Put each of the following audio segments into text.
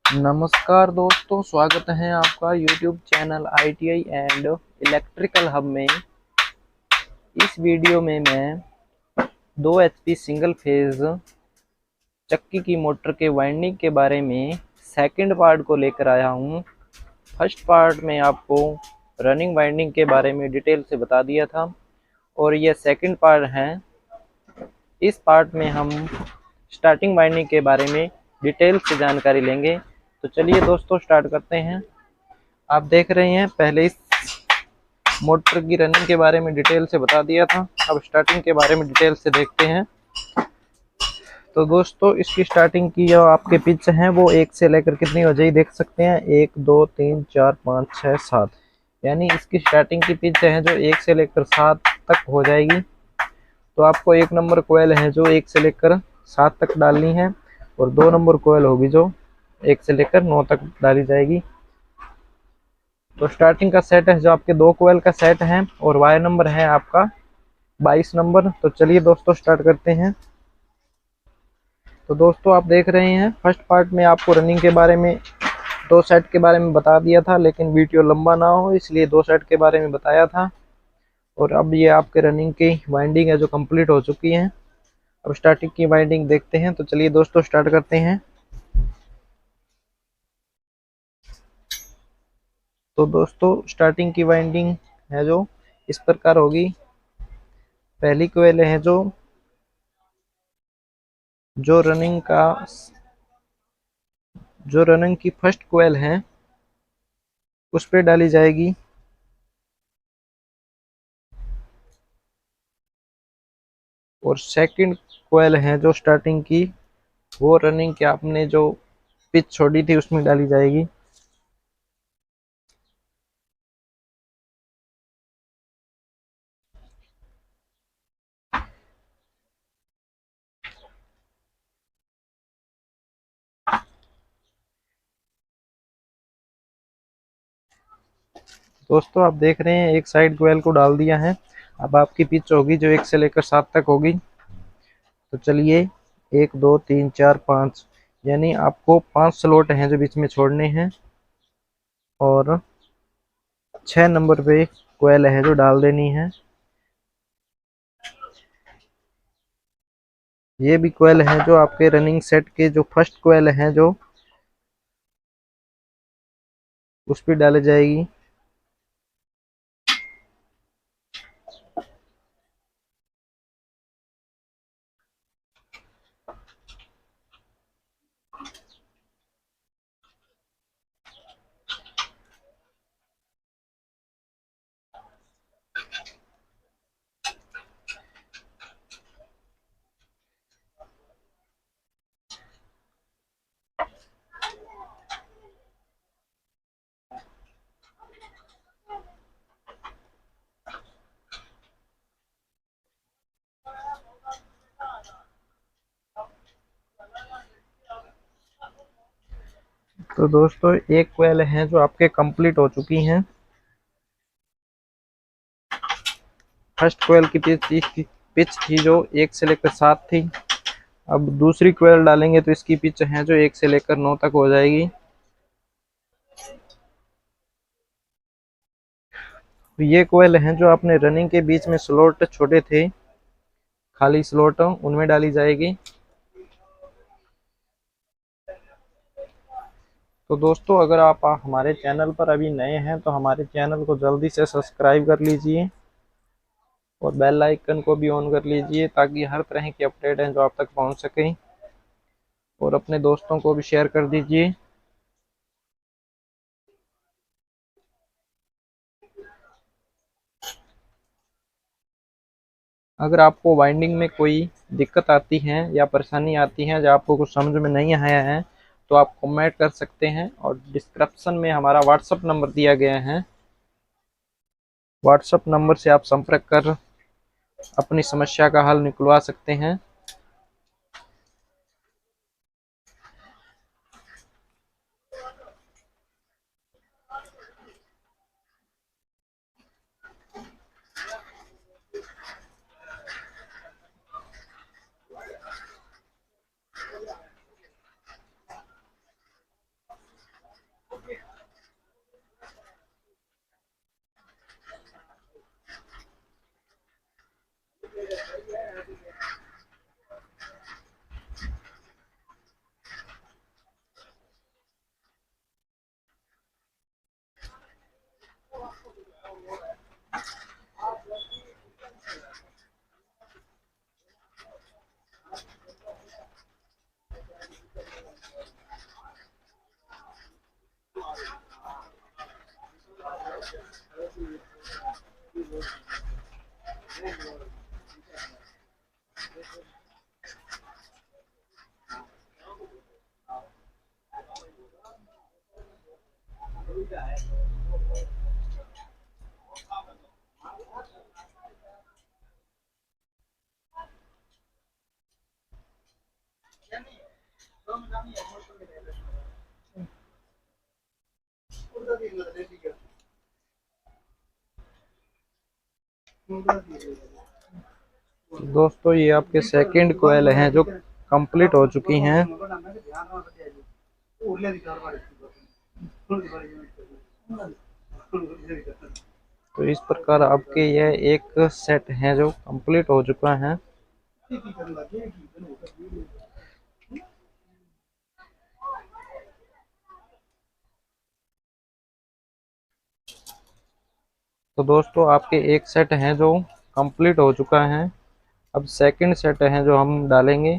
नमस्कार दोस्तों, स्वागत है आपका YouTube channel ITI and electrical hub में। इस वीडियो में मैं 2 HP सिंगल फेज चक्की की मोटर के वाइंडिंग के बारे में सेकंड पार्ट को लेकर आया हूं। फर्स्ट पार्ट में आपको रनिंग वाइंडिंग के बारे में डिटेल से बता दिया था और यह सेकंड पार्ट है। इस पार्ट में हम स्टार्टिंग वाइंडिंग के बारे में डिटेल से जानकारी लेंगे। तो चलिए दोस्तों स्टार्ट करते हैं। आप देख रहे हैं, पहले इस मोटर की रनिंग के बारे में डिटेल से बता दिया था। अब स्टार्टिंग के बारे में डिटेल से देखते हैं। तो दोस्तों इसकी स्टार्टिंग की जो आपके पिच हैं वो 1 से लेकर कितनी हो जाएगी देख सकते हैं, 1 2 3 4 5 6 7, यानी इसकी स्टार्टिंग की पिच है जो 1 से लेकर 7 तक हो जाएगी। तो आपको 1 नंबर कोयल है जो 1 से लेकर 7 तक डालनी है और 2 नंबर कोयल होगी जो 1 से लेकर 9 तक डाली जाएगी। तो स्टार्टिंग का सेट है जो आपके 2 कोयल का सेट है और वायर नंबर है आपका 22 नंबर। तो चलिए दोस्तों स्टार्ट करते हैं। तो दोस्तों आप देख रहे हैं, फर्स्ट पार्ट में आपको रनिंग के बारे में 2 सेट के बारे में बता दिया था, लेकिन वीडियो लंबा ना हो इसलिए 2 सेट के बारे में बताया था। और अब ये आपके रनिंग की वाइंडिंग है जो कंप्लीट हो चुकी है। अब स्टार्टिंग की वाइंडिंग देखते हैं। तो चलिए दोस्तों स्टार्ट करते हैं। तो दोस्तों स्टार्टिंग की वाइंडिंग है जो इस प्रकार होगी। पहली कोयल है जो जो रनिंग का जो रनिंग की फर्स्ट कोयल है उस पे डाली जाएगी। और सेकंड कोयल है जो स्टार्टिंग की, वो रनिंग के आपने जो पिच छोड़ी थी उसमें डाली जाएगी। दोस्तों आप देख रहे हैं, एक साइड कोयल को डाल दिया है। अब आपकी पिच होगी जो 1 से लेकर 7 तक होगी। तो चलिए 1 2 3 4 5, यानी आपको 5 स्लॉट हैं जो बीच में छोड़ने हैं और 6 नंबर पे कोयल है जो डाल देनी है। ये भी कोयल है जो आपके रनिंग सेट के जो फर्स्ट कोयल है जो उस पर डाली जाएगी। तो दोस्तों एक कोयल है जो आपके कंप्लीट हो चुकी हैं। फर्स्ट कोयल की पिच थी जो 1 से लेकर 7 थी। अब दूसरी कोयल डालेंगे तो इसकी पिच है जो 1 से लेकर 9 तक हो जाएगी। तो ये कोयल हैं जो आपने रनिंग के बीच में स्लॉट छोड़े थे, खाली स्लॉट, उनमें डाली जाएगी। तो दोस्तों अगर आप हमारे चैनल पर अभी नए हैं तो हमारे चैनल को जल्दी से सब्सक्राइब कर लीजिए और बेल आइकन को भी ऑन कर लीजिए ताकि हर तरह की अपडेट हैं जो आप तक पहुंच सके। और अपने दोस्तों को भी शेयर कर दीजिए। अगर आपको वाइंडिंग में कोई दिक्कत आती है या परेशानी आती है जो आपको कुछ समझ में नहीं आया है तो आप कमेंट कर सकते हैं और डिस्क्रिप्शन में हमारा व्हाट्सएप नंबर दिया गया है। व्हाट्सएप नंबर से आप संपर्क कर अपनी समस्या का हल निकलवा सकते हैं। दोस्तों ये आपके सेकंड कोयल हैं जो कंप्लीट हो चुकी हैं। तो इस प्रकार आपके यह एक सेट है जो कंप्लीट हो चुका है। तो दोस्तों आपके एक सेट हैं जो कंप्लीट हो चुका है। अब सेकंड सेट है जो हम डालेंगे।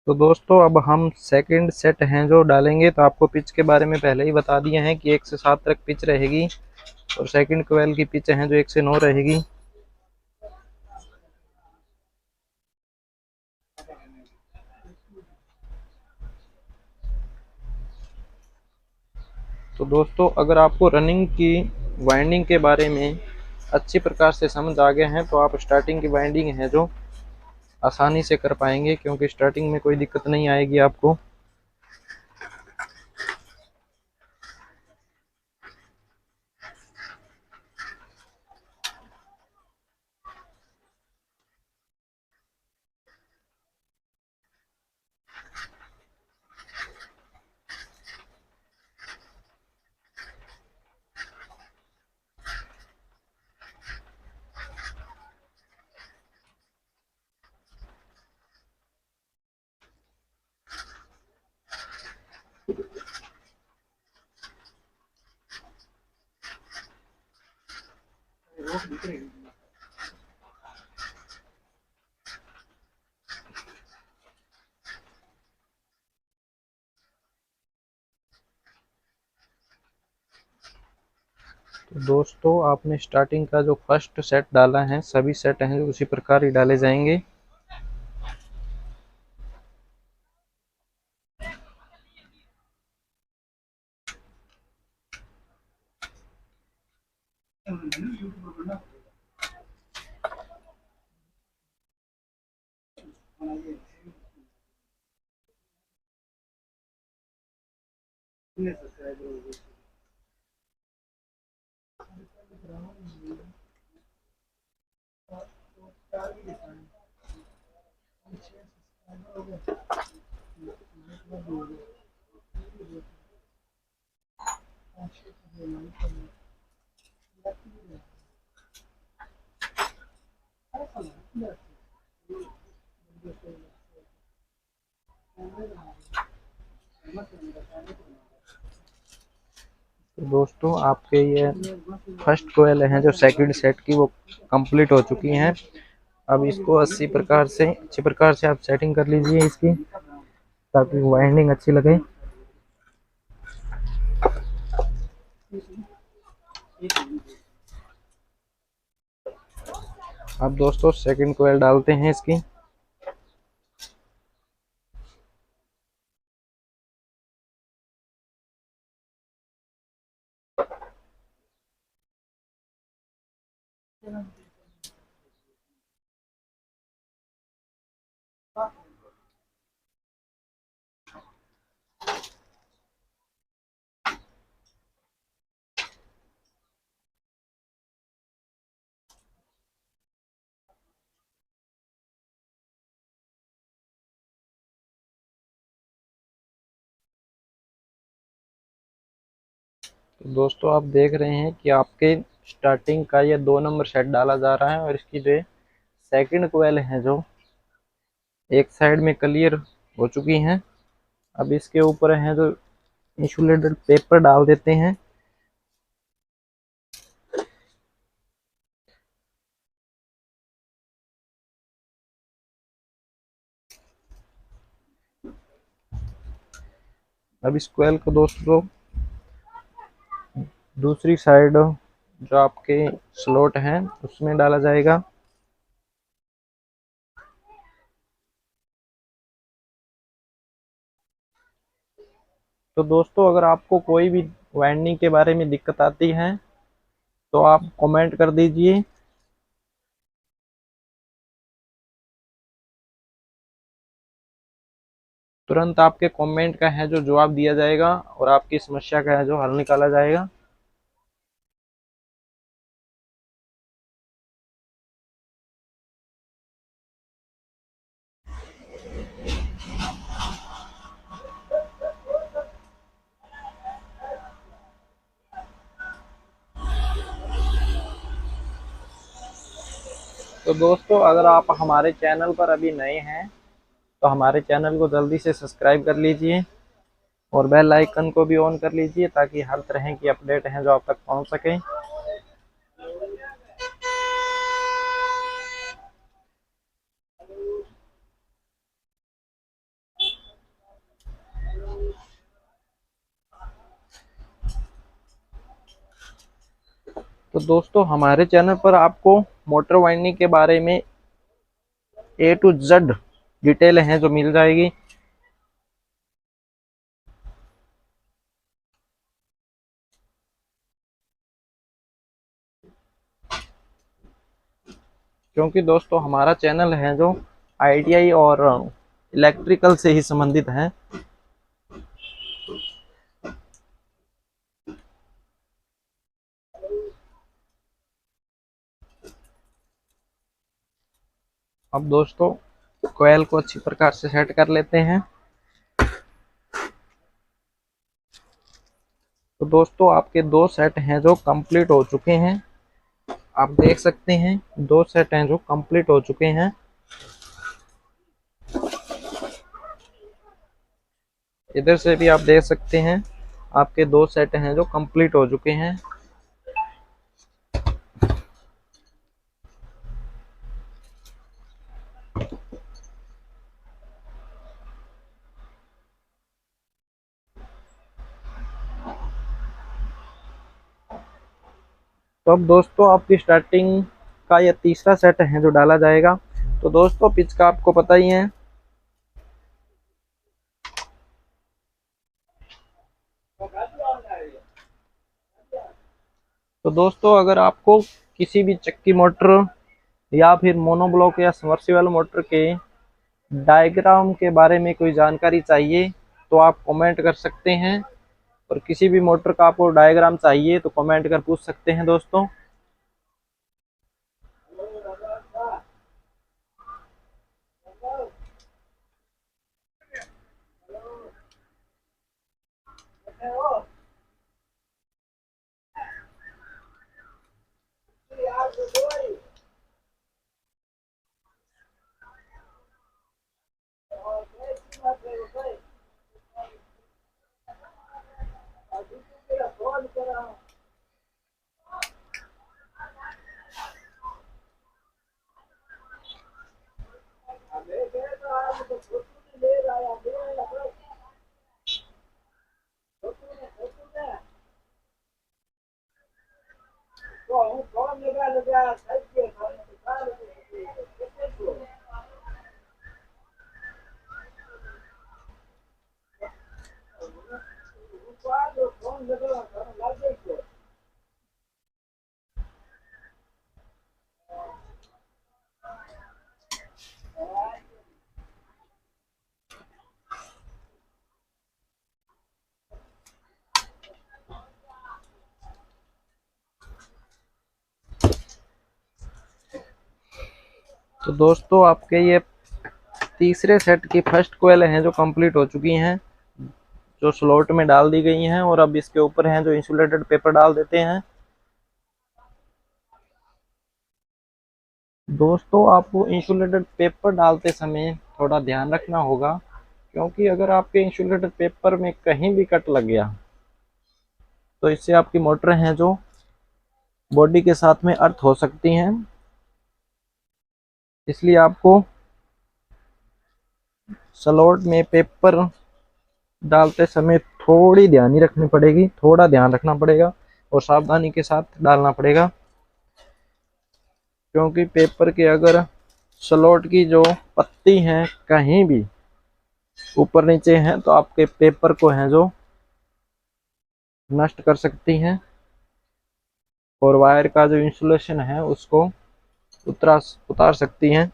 तो दोस्तों अब हम सेकंड सेट हैं जो डालेंगे। तो आपको पिच के बारे में पहले ही बता दिए हैं कि 1 से 7 तक पिच रहेगी और सेकंड कोयल की पिच है जो 1 से 9 रहेगी। तो दोस्तों अगर आपको रनिंग की वाइंडिंग के बारे में अच्छी प्रकार से समझ आ गए हैं तो आप स्टार्टिंग की वाइंडिंग है जो आसानी से कर पाएंगे, क्योंकि स्टार्टिंग में कोई दिक्कत नहीं आएगी आपको। तो दोस्तों आपने स्टार्टिंग का जो फर्स्ट सेट डाला है, सभी सेट हैं जो उसी प्रकार ही डाले जाएंगे। तो दोस्तों आपके ये फर्स्ट कोयल हैं जो सेकंड सेट की वो कंप्लीट हो चुकी हैं। अब इसको अच्छी प्रकार से आप सेटिंग कर लीजिए इसकी, ताकि वाइंडिंग अच्छी लगे। अब दोस्तों सेकंड कोयल डालते हैं इसकी। तो दोस्तों आप देख रहे हैं कि आपके स्टार्टिंग का ये 2 नंबर सेट डाला जा रहा है और इसकी जो सेकंड कोयल है जो एक साइड में क्लियर हो चुकी हैं। अब इसके ऊपर है जो इंसुलेटेड पेपर डाल देते हैं। अब इस कोयल को दोस्तों दूसरी साइड जो आपके स्लॉट है उसमें डाला जाएगा। तो दोस्तों अगर आपको कोई भी वाइंडिंग के बारे में दिक्कत आती है तो आप कमेंट कर दीजिए। तुरंत आपके कमेंट का है जो जवाब दिया जाएगा और आपकी समस्या का है जो हल निकाला जाएगा। तो दोस्तों अगर आप हमारे चैनल पर अभी नए हैं तो हमारे चैनल को जल्दी से सब्सक्राइब कर लीजिए और बेल आइकन को भी ऑन कर लीजिए ताकि हर तरह की अपडेट है जो आप तक पहुंच सके। तो दोस्तों हमारे चैनल पर आपको मोटर वाइंडिंग के बारे में A to Z डिटेल है जो मिल जाएगी। क्योंकि दोस्तों हमारा चैनल है जो ITI और इलेक्ट्रिकल से ही संबंधित है। अब दोस्तों कोयल को अच्छी प्रकार से सेट कर लेते हैं। तो दोस्तों आपके 2 सेट हैं जो कंप्लीट हो चुके हैं। आप देख सकते हैं 2 सेट हैं जो कंप्लीट हो चुके हैं। इधर से भी आप देख सकते हैं आपके 2 सेट हैं जो कंप्लीट हो चुके हैं। तो अब दोस्तों आपकी स्टार्टिंग का यह तीसरा सेट है जो डाला जाएगा। तो दोस्तों पिच का आपको पता ही है। तो दोस्तों अगर आपको किसी भी चक्की मोटर या फिर मोनोब्लॉक या सबमर्सिबल मोटर के डायग्राम के बारे में कोई जानकारी चाहिए तो आप कमेंट कर सकते हैं और किसी भी मोटर का आपको डायग्राम चाहिए तो कमेंट कर पूछ सकते हैं दोस्तों। तो दोस्तों आपके ये तीसरे सेट की फर्स्ट कोयल हैं जो कंप्लीट हो चुकी हैं। जो स्लॉट में डाल दी गई हैं, और अब इसके ऊपर हैं जो इंसुलेटेड पेपर डाल देते हैं। दोस्तों, आपको इंसुलेटेड पेपर डालते समय थोड़ा ध्यान रखना होगा, क्योंकि अगर आपके इंसुलेटेड पेपर में कहीं भी कट लग गया तो इससे आपकी मोटर हैं जो बॉडी के साथ में अर्थ हो सकती हैं। इसलिए आपको स्लॉट में पेपर डालते समय थोड़ी ध्यान रखनी पड़ेगी, थोड़ा ध्यान रखना पड़ेगा और सावधानी के साथ डालना पड़ेगा, क्योंकि पेपर के अगर स्लॉट की जो पत्ती हैं कहीं भी ऊपर नीचे हैं तो आपके पेपर को हैं जो नष्ट कर सकती हैं और वायर का जो इंसुलेशन है उसको उतार सकती हैं।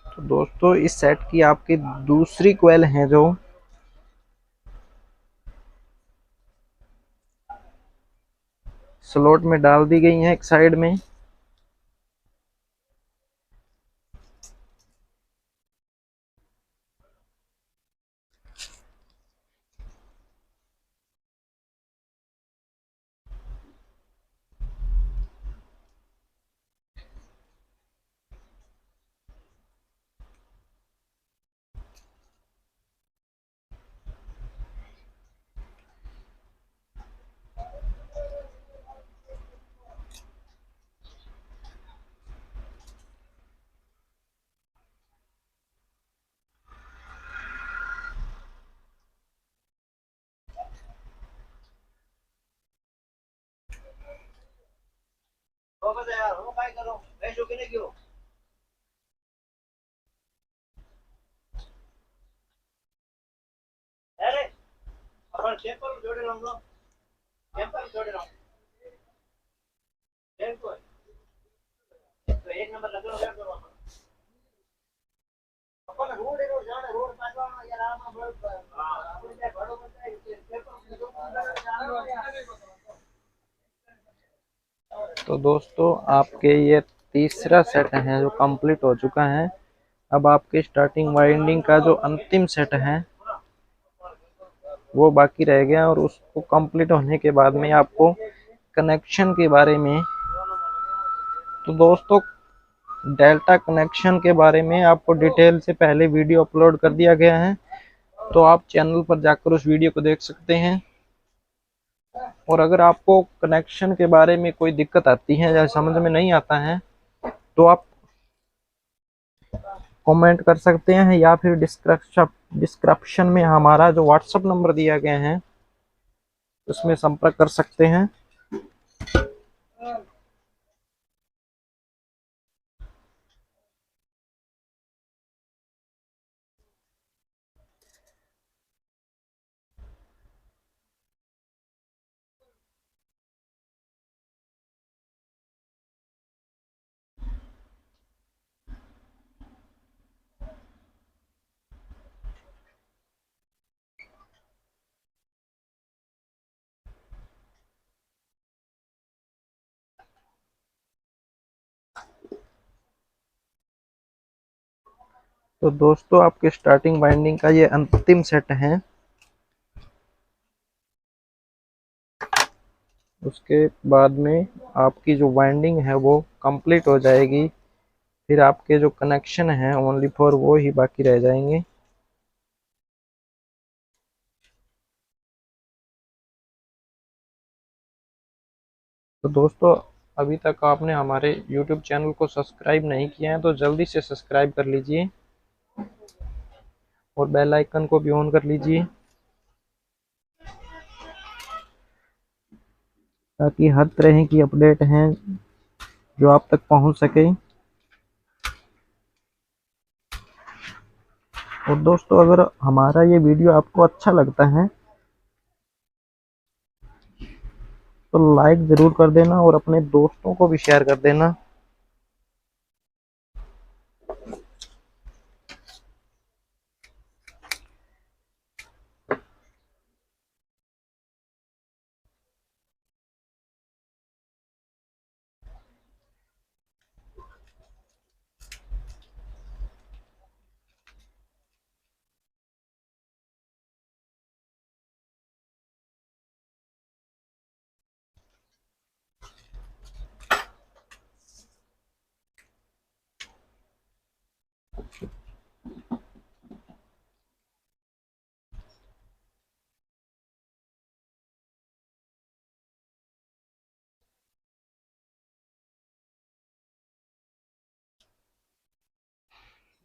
तो दोस्तों, इस सेट की आपकी दूसरी कॉइल है जो स्लॉट में डाल दी गई है एक साइड में। तो दोस्तों, आपके ये तीसरा सेट है जो कंप्लीट हो चुका है। अब आपके स्टार्टिंग वाइंडिंग का जो अंतिम सेट है वो बाकी रह गया, और उसको कंप्लीट होने के बाद में आपको कनेक्शन के बारे में, तो दोस्तों डेल्टा कनेक्शन के बारे में आपको डिटेल से पहले वीडियो अपलोड कर दिया गया है, तो आप चैनल पर जाकर उस वीडियो को देख सकते हैं। और अगर आपको कनेक्शन के बारे में कोई दिक्कत आती है या समझ में नहीं आता है तो आप कमेंट कर सकते हैं, या फिर डिस्क्रिप्शन में हमारा जो व्हाट्सएप नंबर दिया गया है उसमें संपर्क कर सकते हैं। तो दोस्तों, आपके स्टार्टिंग बाइंडिंग का ये अंतिम सेट है। उसके बाद में आपकी जो वाइंडिंग है वो कंप्लीट हो जाएगी। फिर आपके जो कनेक्शन हैं ओनली फॉर वो ही बाकी रह जाएंगे। तो दोस्तों, अभी तक आपने हमारे YouTube चैनल को सब्सक्राइब नहीं किया है तो जल्दी से सब्सक्राइब कर लीजिए और बेल आइकन को भी ऑन कर लीजिए, ताकि हर तरह की अपडेट हैं जो आप तक पहुंच सके। और दोस्तों, अगर हमारा ये वीडियो आपको अच्छा लगता है तो लाइक ज़रूर कर देना और अपने दोस्तों को भी शेयर कर देना।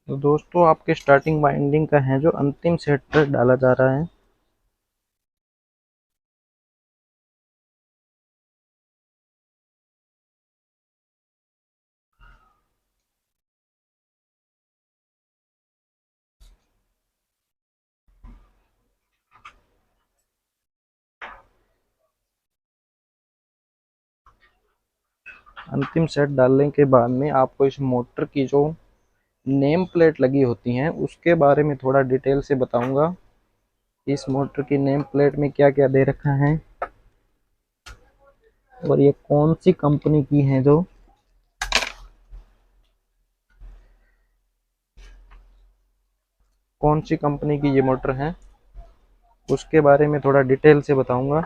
तो दोस्तों, आपके स्टार्टिंग बाइंडिंग का है जो अंतिम सेट पर डाला जा रहा है। अंतिम सेट डालने के बाद में आपको इस मोटर की जो नेम प्लेट लगी होती हैं उसके बारे में थोड़ा डिटेल से बताऊंगा। इस मोटर की नेम प्लेट में क्या क्या दे रखा है और ये कौन सी कंपनी की है, जो कौन सी कंपनी की ये मोटर है उसके बारे में थोड़ा डिटेल से बताऊंगा।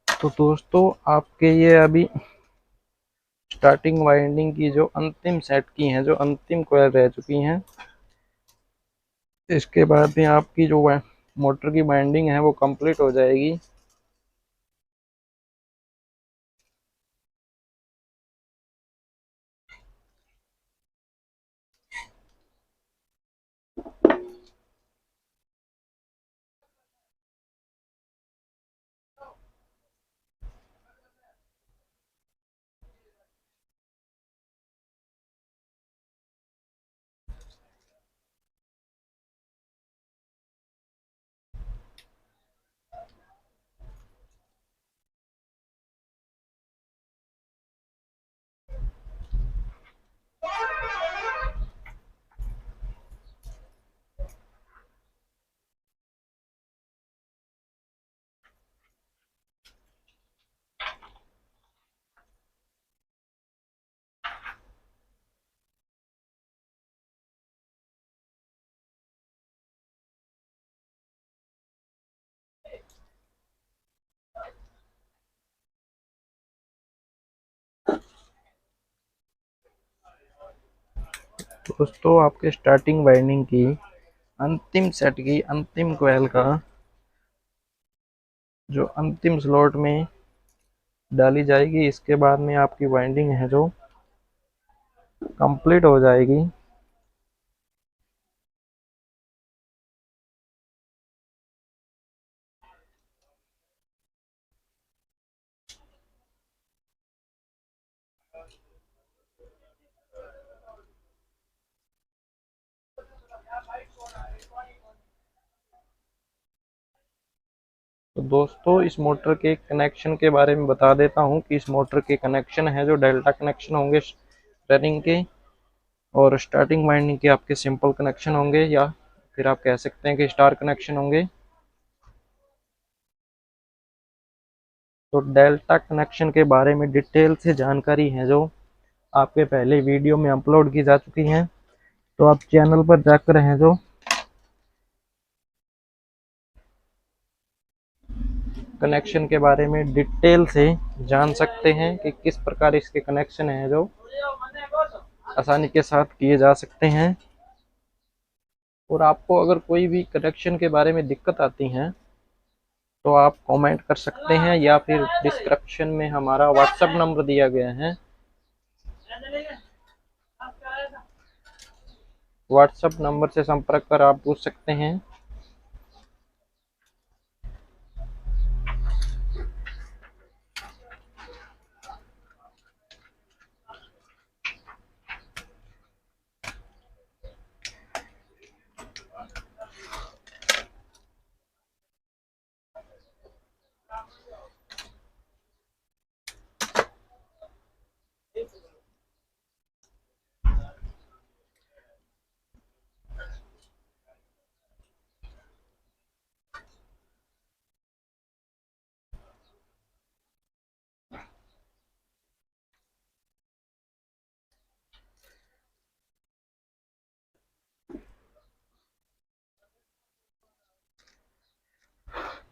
तो दोस्तों, आपके ये अभी स्टार्टिंग वाइंडिंग की जो अंतिम सेट की हैं, जो अंतिम कॉयल रह चुकी हैं, इसके बाद में आपकी जो मोटर की बाइंडिंग है वो कंप्लीट हो जाएगी। दोस्तों आपके स्टार्टिंग वाइंडिंग की अंतिम सेट की अंतिम कॉइल का जो अंतिम स्लॉट में डाली जाएगी, इसके बाद में आपकी वाइंडिंग है जो कंप्लीट हो जाएगी। तो दोस्तों इस मोटर के कनेक्शन के बारे में बता देता हूँ कि इस मोटर के कनेक्शन है जो डेल्टा कनेक्शन होंगे रनिंग के, और स्टार्टिंग वाइंडिंग के आपके सिंपल कनेक्शन होंगे, या फिर आप कह सकते हैं कि स्टार कनेक्शन होंगे। तो डेल्टा कनेक्शन के बारे में डिटेल से जानकारी है जो आपके पहले वीडियो में अपलोड की जा चुकी हैं, तो आप चैनल पर जाकर हैं जो कनेक्शन के बारे में डिटेल से जान सकते हैं कि किस प्रकार इसके कनेक्शन हैं जो आसानी के साथ किए जा सकते हैं। और आपको अगर कोई भी कनेक्शन के बारे में दिक्कत आती है तो आप कमेंट कर सकते हैं, या फिर डिस्क्रिप्शन में हमारा व्हाट्सएप नंबर दिया गया है, व्हाट्सएप नंबर से संपर्क कर आप पूछ सकते हैं।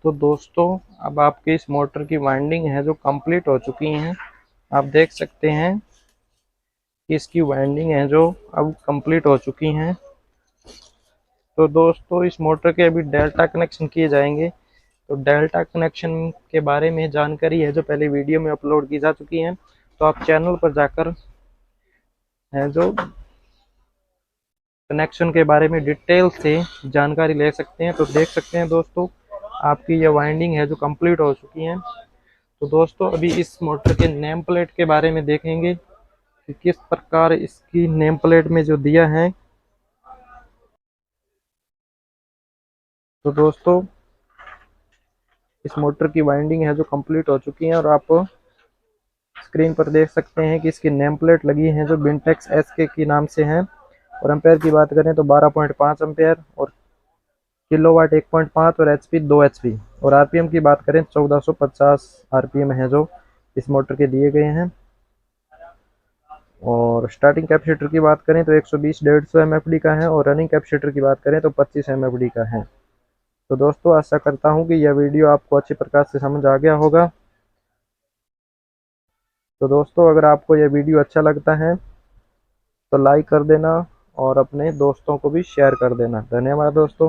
तो दोस्तों अब आपके इस मोटर की वाइंडिंग है जो कंप्लीट हो चुकी हैं। आप देख सकते हैं कि इसकी वाइंडिंग है जो अब कंप्लीट हो चुकी हैं। तो दोस्तों इस मोटर के अभी डेल्टा कनेक्शन किए जाएंगे। तो डेल्टा कनेक्शन के बारे में जानकारी है जो पहले वीडियो में अपलोड की जा चुकी है, तो आप चैनल पर जाकर है जो कनेक्शन के बारे में डिटेल से जानकारी ले सकते हैं। तो देख सकते हैं दोस्तों आपकी ये वाइंडिंग है जो कंप्लीट हो चुकी है। तो दोस्तों अभी इस मोटर के नेम प्लेट के बारे में देखेंगे कि किस प्रकार इसकी नेम प्लेट में जो दिया है। तो दोस्तों इस मोटर की वाइंडिंग है जो कंप्लीट हो चुकी है, और आप स्क्रीन पर देख सकते हैं कि इसकी नेम प्लेट लगी है जो बिंटेक्स एसके की नाम से है। और एम्पेयर की बात करें तो 12.5 एम्पेयर, और किलोवाट 1.5, और एचपी 2 एचपी, और आरपीएम की बात करें 1450 आरपीएम है जो इस मोटर के दिए गए हैं। और स्टार्टिंग कैपेसिटर की बात करें तो 120-150 एमएफडी का है, और रनिंग कैपेसिटर की बात करें तो 25 एमएफडी का है। तो दोस्तों आशा करता हूँ कि यह वीडियो आपको अच्छी प्रकार से समझ आ गया होगा। तो दोस्तों अगर आपको यह वीडियो अच्छा लगता है तो लाइक कर देना, और अपने दोस्तों को भी शेयर कर देना। धन्यवाद दोस्तों।